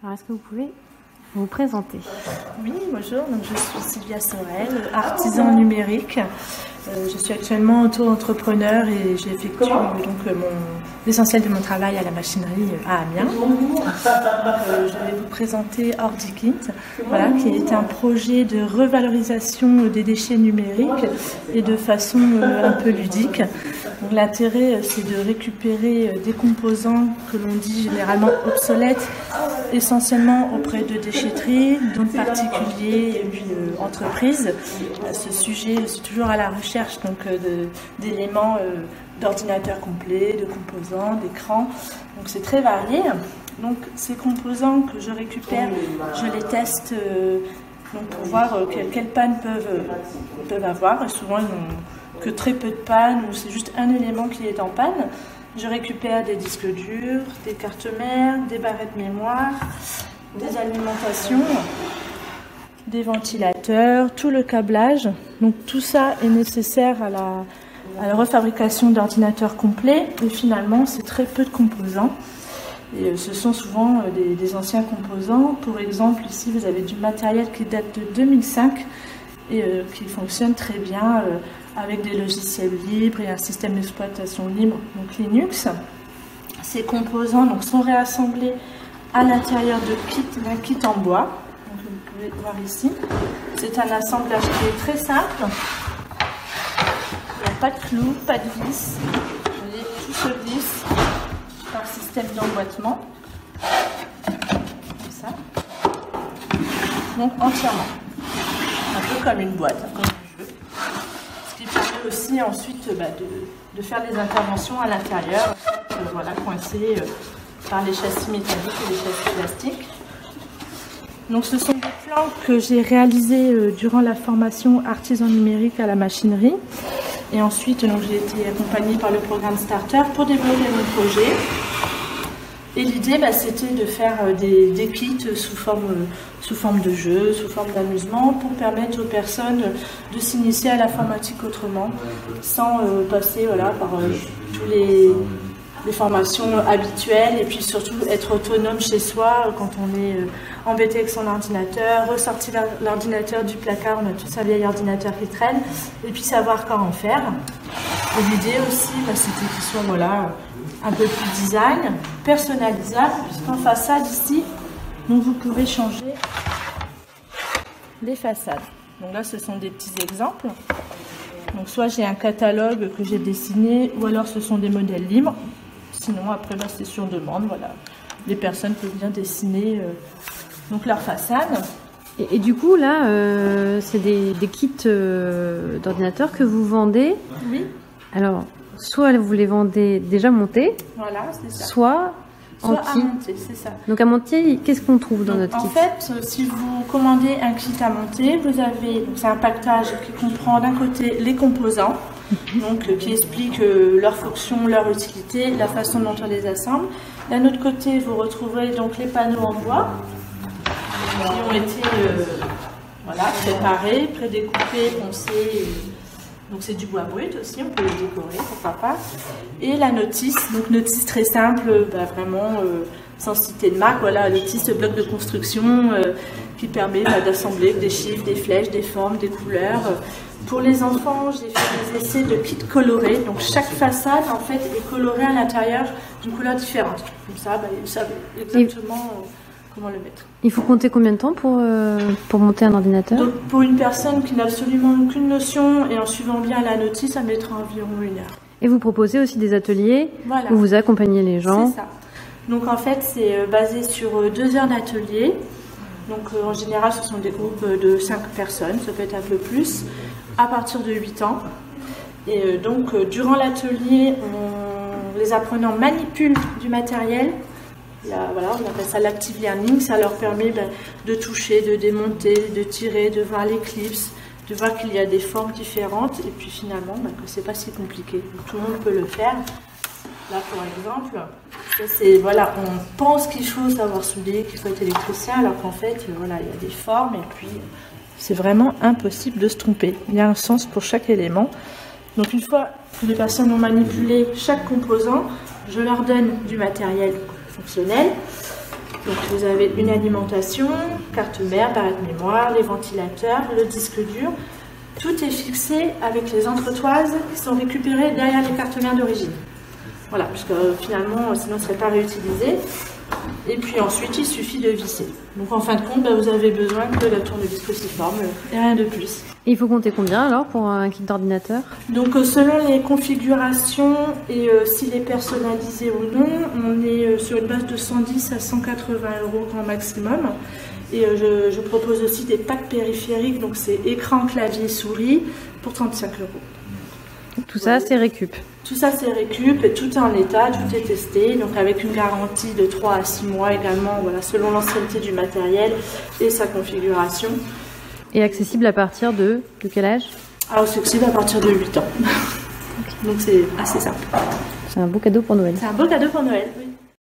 Alors, est-ce que vous pouvez vous présenter? Oui, bonjour, donc je suis Sylvia Sorel, artisan numérique. Je suis actuellement auto-entrepreneur et j'effectue l'essentiel de mon travail à la machinerie à Amiens. Je vais vous présenter OrdiKit, voilà, qui est un projet de revalorisation des déchets numériques et de façon un peu ludique. L'intérêt, c'est de récupérer des composants que l'on dit généralement obsolètes, essentiellement auprès de déchetteries, d'autres particuliers et puis entreprises. À ce sujet, je suis toujours à la recherche d'éléments d'ordinateurs complets, de composants, d'écrans. Donc c'est très varié. Donc ces composants que je récupère, je les teste pour voir quelles pannes peuvent avoir. Et souvent ils n'ont que très peu de pannes ou c'est juste un élément qui est en panne. Je récupère des disques durs, des cartes mères, des barrettes mémoire, des alimentations, des ventilateurs, tout le câblage. Donc tout ça est nécessaire à la refabrication d'ordinateurs complets. Et finalement, c'est très peu de composants. Et ce sont souvent des anciens composants. Pour exemple, ici, vous avez du matériel qui date de 2005 et qui fonctionne très bien avec des logiciels libres et un système d'exploitation libre, donc Linux. Ces composants sont réassemblés à l'intérieur d'un kit en bois. Donc, vous pouvez voir ici. C'est un assemblage qui est très simple. Il n'y a pas de clous, pas de vis. Tout se glisse par système d'emboîtement. Comme ça. Donc entièrement. Un peu comme une boîte, comme un jeu. Ce qui permet aussi ensuite de faire des interventions à l'intérieur, coincées par les châssis métalliques et les châssis plastiques. Donc ce sont des plans que j'ai réalisés durant la formation artisan numérique à la machinerie. Et ensuite, j'ai été accompagnée par le programme Starter pour développer mon projet. Et l'idée, c'était de faire des kits sous forme de jeu, sous forme d'amusement, pour permettre aux personnes de s'initier à l'informatique autrement, sans passer par tous les formations habituelles, et puis surtout être autonome chez soi quand on est embêté avec son ordinateur, ressortir l'ordinateur du placard, on a tout sa vieil ordinateur qui traîne, et puis savoir quoi en faire. Et l'idée aussi, c'était qu'il soit un peu plus design, personnalisable, puisqu'en façade ici, vous pouvez changer les façades. Donc là, ce sont des petits exemples. Donc soit j'ai un catalogue que j'ai dessiné, ou alors ce sont des modèles libres. Sinon, après, c'est sur demande. Voilà. Les personnes peuvent bien dessiner leur façade. Et du coup, là, c'est des kits d'ordinateurs que vous vendez. Oui. Alors, soit vous les vendez déjà montés, voilà, c'est ça. Soit à monter, c'est ça. Donc à monter, qu'est-ce qu'on trouve dans notre kit? En fait, si vous commandez un kit à monter, vous avez, c'est un pactage qui comprend d'un côté les composants, qui expliquent leur fonction, leur utilité, la façon dont on les assemble. D'un autre côté, vous retrouverez les panneaux en bois qui ont été préparés, prédécoupés, poncés. Donc c'est du bois brut aussi, on peut le décorer, pourquoi pas. Et la notice, notice très simple, vraiment sans citer de marque, notice bloc de construction qui permet d'assembler des chiffres, des flèches, des formes, des couleurs. Pour les enfants, j'ai fait des essais de kits colorés, donc chaque façade en fait est colorée à l'intérieur d'une couleur différente. Comme ça, ils savent exactement comment le mettre. Il faut compter combien de temps pour monter un ordinateur? Donc, pour une personne qui n'a absolument aucune notion et en suivant bien la notice, ça mettra environ 1 heure. Et vous proposez aussi des ateliers où vous accompagnez les gens? C'est ça. Donc en fait, c'est basé sur 2 heures d'atelier. Donc en général, ce sont des groupes de 5 personnes, ça peut être un peu plus, à partir de 8 ans. Et durant l'atelier, les apprenants manipulent du matériel. On appelle ça l'active learning, ça leur permet de toucher, de démonter, de tirer, de voir les clips, de voir qu'il y a des formes différentes et puis finalement que c'est pas si compliqué. Donc, tout le monde peut le faire. Là par exemple, on pense qu'il faut savoir souder, qu'il faut être électricien, alors qu'en fait il y a des formes et puis c'est vraiment impossible de se tromper. Il y a un sens pour chaque élément. Donc une fois que les personnes ont manipulé chaque composant, je leur donne du matériel fonctionnel Donc vous avez une alimentation, carte mère, barrette mémoire, les ventilateurs, le disque dur. Tout est fixé avec les entretoises qui sont récupérées derrière les cartes mères d'origine. Voilà, puisque finalement, sinon, ce ne serait pas réutilisé. Et puis ensuite, il suffit de visser. Donc en fin de compte, vous avez besoin que la tournevis cruciforme et rien de plus. Et il faut compter combien alors pour un kit d'ordinateur? Donc selon les configurations et s'il est personnalisé ou non, on est sur une base de 110 à 180 € grand maximum. Et je propose aussi des packs périphériques, donc c'est écran, clavier, souris pour 35 €. Tout ça, c'est récup. Tout ça, c'est récup, et tout est en état, tout est testé, donc avec une garantie de 3 à 6 mois également, voilà, selon l'ancienneté du matériel et sa configuration. Et accessible à partir de quel âge? Alors, c'est accessible à partir de 8 ans. Donc c'est assez simple. C'est un beau cadeau pour Noël. C'est un beau cadeau pour Noël, oui.